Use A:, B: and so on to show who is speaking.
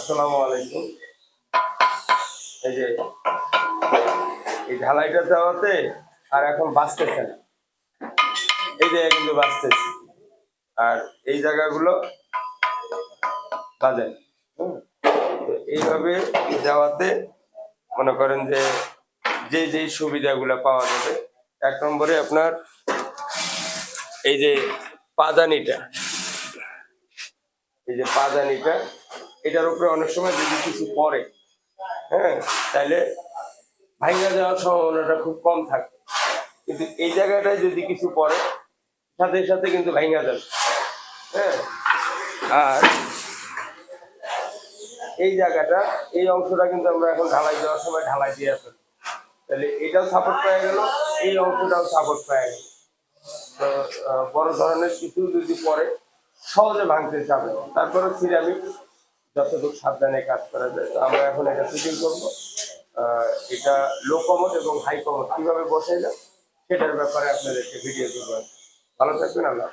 A: আসসালামু আলাইকুম। এই যে এই ঢালাইটা দেওয়াতে আর এখন বাঁচতেছে না, এই জায়গা কিন্তু বাঁচতেছে, আর এই জায়গাগুলো বাজে। তো এইভাবে দেওয়াতে মনে করেন যে যেই সুবিধাগুলো পাওয়া যাবে, এক নম্বরে আপনার এই যে পাদানিটা, এটার উপরে অনেক সময় যদি কিছু পড়ে, হ্যাঁ, তাহলে ভাঙা যাওয়ার সম্ভাবনাটা খুব কম থাকে। কিন্তু এই জায়গাটায় যদি কিছু পড়ে, সাথে সাথে কিন্তু ভাঙা যাবে। হ্যাঁ, আর এই জায়গাটা, এই অংশটা কিন্তু আমরা এখন ঢালাই দেওয়ার সময় ঢালাই দিয়ে আসি, তাহলে এটাও সাপোর্ট পেয়ে গেল, এই অংশটাও সাপোর্ট পেয়ে গেল। তো বড় ধরনের কিছু যদি পড়ে সহজে ভাঙতে যাবে। তারপরে সিরামিক যতটুকু সাবধানে কাজ করা যায়। তো আমরা এখন এটা ফিটিং করবো। এটা লো কমোড এবং হাই কমোড কিভাবে বসাইলাম সেটার ব্যাপারে আপনাদেরকে ভিডিও দেবো। ভালো থাকবেন, আল্লাহ।